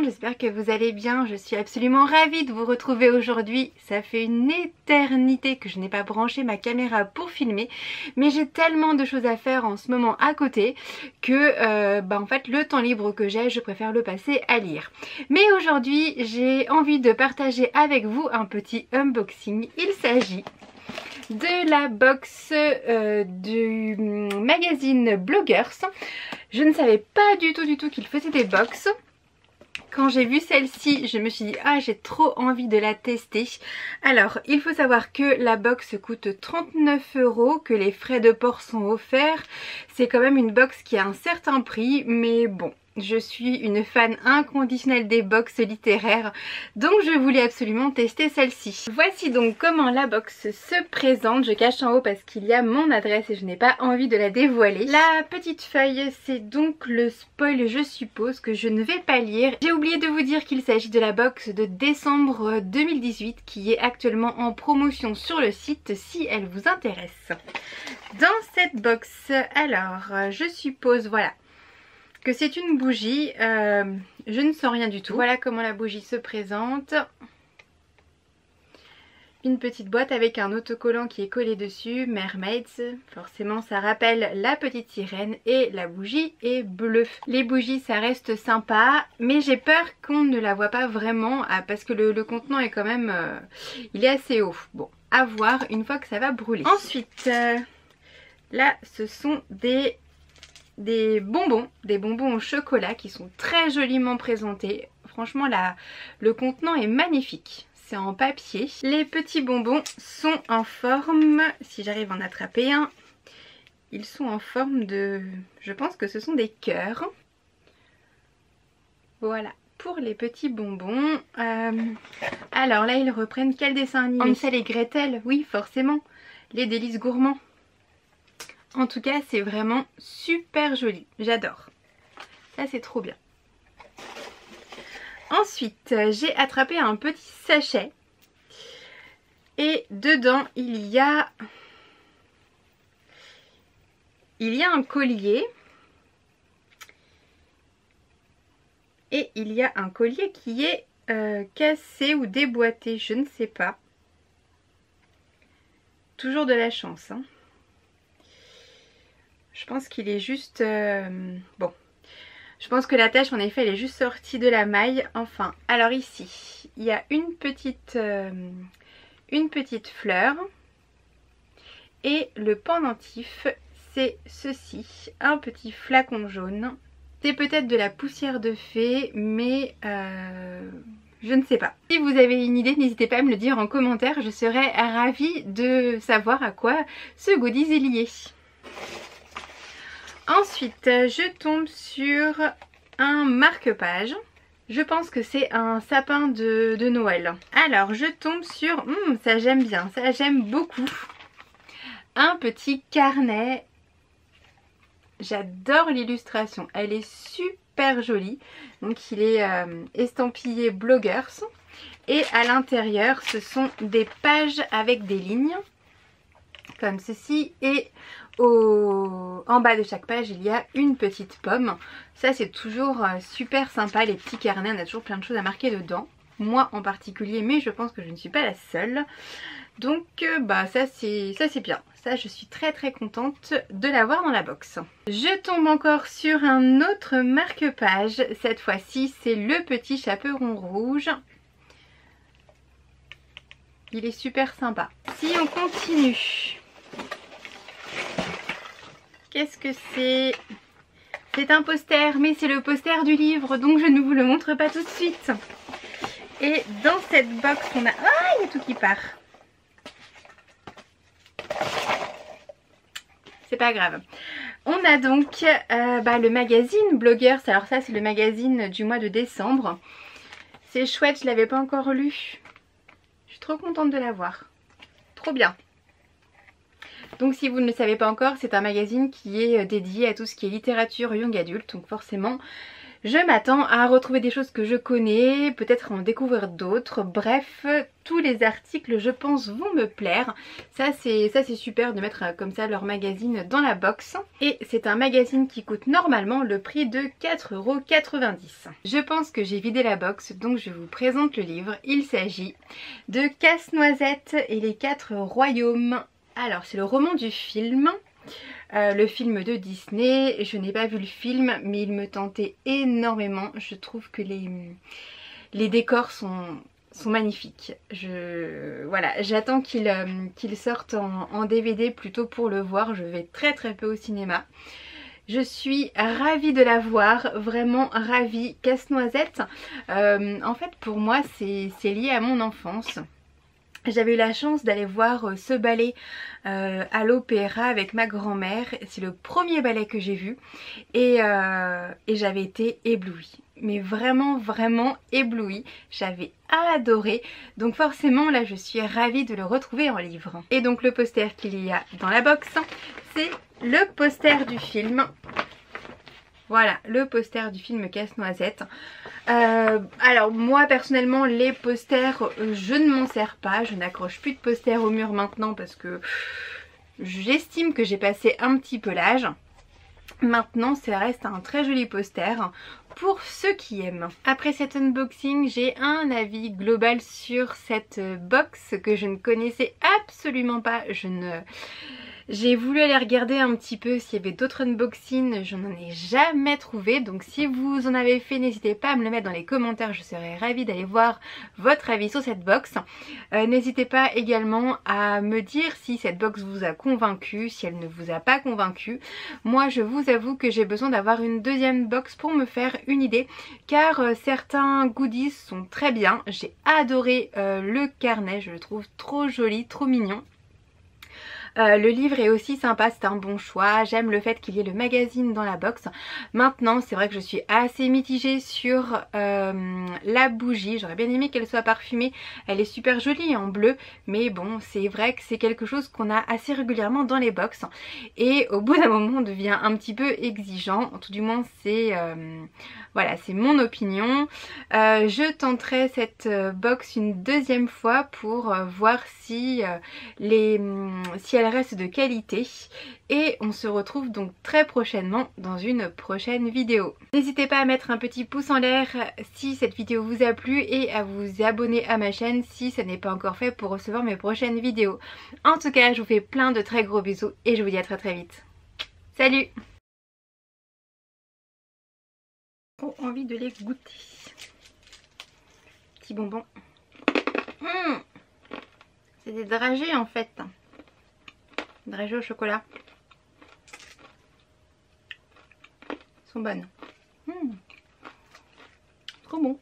j'espère que vous allez bien. Je suis absolument ravie de vous retrouver aujourd'hui. Ça fait une éternité que je n'ai pas branché ma caméra pour filmer, mais j'ai tellement de choses à faire en ce moment à côté que en fait le temps libre que j'ai, je préfère le passer à lire. Mais aujourd'hui j'ai envie de partager avec vous un petit unboxing. Il s'agit de la box du magazine Bloggers. Je ne savais pas du tout qu'il faisait des box. Quand j'ai vu celle-ci, je me suis dit ah, j'ai trop envie de la tester. Alors il faut savoir que la box coûte 39 €, que les frais de port sont offerts. C'est quand même une box qui a un certain prix, mais bon, je suis une fan inconditionnelle des box littéraires, donc je voulais absolument tester celle-ci. Voici donc comment la box se présente. Je cache en haut parce qu'il y a mon adresse et je n'ai pas envie de la dévoiler. La petite feuille, c'est donc le spoil, je suppose, que je ne vais pas lire. J'ai oublié de vous dire qu'il s'agit de la box de décembre 2018 qui est actuellement en promotion sur le site si elle vous intéresse. Dans cette box, alors je suppose, voilà, que c'est une bougie, je ne sens rien du tout. Voilà comment la bougie se présente. Une petite boîte avec un autocollant qui est collé dessus, Mermaids, forcément ça rappelle la petite sirène, et la bougie est bleue. Les bougies ça reste sympa, mais j'ai peur qu'on ne la voit pas vraiment parce que le contenant est quand même, il est assez haut. Bon, à voir une fois que ça va brûler. Ensuite, là ce sont des bonbons au chocolat qui sont très joliment présentés. Franchement le contenant est magnifique. C'est en papier. Les petits bonbons sont en forme, si j'arrive à en attraper un, ils sont en forme de, je pense que ce sont des cœurs. Voilà pour les petits bonbons. Alors là ils reprennent quel dessin animé? Hansel et Gretel, oui forcément, les délices gourmands. En tout cas c'est vraiment super joli, j'adore. Ça c'est trop bien. Ensuite j'ai attrapé un petit sachet et dedans il y a un collier et il y a un collier qui est cassé ou déboîté, je ne sais pas. Toujours de la chance hein. Je pense qu'il est juste... bon, je pense que l'attache en effet elle est juste sortie de la maille. Enfin, alors ici il y a une petite fleur. Et le pendentif c'est ceci, un petit flacon jaune. C'est peut-être de la poussière de fée, mais je ne sais pas. Si vous avez une idée, n'hésitez pas à me le dire en commentaire. Je serais ravie de savoir à quoi ce goodies est lié. Ensuite, je tombe sur un marque-page. Je pense que c'est un sapin de Noël. Alors, je tombe sur... ça j'aime bien, ça j'aime beaucoup. Un petit carnet. J'adore l'illustration, elle est super jolie. Donc, il est estampillé Bloggers. Et à l'intérieur, ce sont des pages avec des lignes. Comme ceci, et en bas de chaque page il y a une petite pomme. Ça c'est toujours super sympa, les petits carnets, on a toujours plein de choses à marquer dedans. Moi en particulier, mais je pense que je ne suis pas la seule. Donc ça c'est bien. Ça je suis très contente de l'avoir dans la box. Je tombe encore sur un autre marque-page. Cette fois-ci c'est le petit chaperon rouge. Il est super sympa. Si on continue... Qu'est-ce que c'est? C'est un poster, mais c'est le poster du livre, donc je ne vous le montre pas tout de suite. Et dans cette box, on a... Ah, il y a tout qui part. C'est pas grave. On a donc le magazine Bloggers. Alors ça, c'est le magazine du mois de décembre. C'est chouette, je ne l'avais pas encore lu. Je suis trop contente de l'avoir. Trop bien. Donc si vous ne le savez pas encore, c'est un magazine qui est dédié à tout ce qui est littérature young adulte. Donc forcément, Je m'attends à retrouver des choses que je connais, peut-être en découvrir d'autres. Bref, tous les articles je pense vont me plaire. Ça c'est super de mettre comme ça leur magazine dans la box. Et c'est un magazine qui coûte normalement le prix de 4,90 €. Je pense que j'ai vidé la box, donc je vous présente le livre. Il s'agit de Casse-Noisette et les 4 royaumes. Alors c'est le roman du film. Le film de Disney, je n'ai pas vu le film mais il me tentait énormément. Je trouve que les décors sont magnifiques. Voilà, j'attends qu'il sorte en DVD plutôt pour le voir. Je vais très peu au cinéma. Je suis ravie de la voir, vraiment ravie. Casse-Noisette, en fait pour moi c'est lié à mon enfance. J'avais eu la chance d'aller voir ce ballet à l'opéra avec ma grand-mère. C'est le premier ballet que j'ai vu et j'avais été éblouie. Mais vraiment éblouie. J'avais adoré. Donc forcément là je suis ravie de le retrouver en livre. Et donc le poster qu'il y a dans la box, c'est le poster du film. Voilà, le poster du film Casse-Noisette. Alors moi personnellement les posters je ne m'en sers pas. Je n'accroche plus de posters au mur maintenant parce que j'estime que j'ai passé un petit peu l'âge. Maintenant ça reste un très joli poster pour ceux qui aiment. Après cet unboxing, j'ai un avis global sur cette box que je ne connaissais absolument pas. J'ai voulu aller regarder un petit peu s'il y avait d'autres unboxings, je n'en ai jamais trouvé. Donc si vous en avez fait, n'hésitez pas à me le mettre dans les commentaires, je serais ravie d'aller voir votre avis sur cette box. N'hésitez pas également à me dire si cette box vous a convaincu, si elle ne vous a pas convaincu. Moi je vous avoue que j'ai besoin d'avoir une deuxième box pour me faire une idée, car certains goodies sont très bien. J'ai adoré le carnet, je le trouve trop joli, trop mignon. Le livre est aussi sympa, c'est un bon choix. J'aime le fait qu'il y ait le magazine dans la box. Maintenant c'est vrai que je suis assez mitigée sur la bougie. J'aurais bien aimé qu'elle soit parfumée. Elle est super jolie en bleu, mais bon c'est vrai que c'est quelque chose qu'on a assez régulièrement dans les box. Et au bout d'un moment on devient un petit peu exigeant. Tout du moins c'est voilà, c'est mon opinion. Je tenterai cette box une deuxième fois pour voir si elle reste de qualité. Et on se retrouve donc très prochainement dans une prochaine vidéo. N'hésitez pas à mettre un petit pouce en l'air si cette vidéo vous a plu et à vous abonner à ma chaîne si ce n'est pas encore fait pour recevoir mes prochaines vidéos. En tout cas, je vous fais plein de très gros bisous et je vous dis à très vite. Salut! Trop envie de les goûter. Petit bonbon. C'est des dragées en fait. Dragées au chocolat. Elles sont bonnes. Trop bon.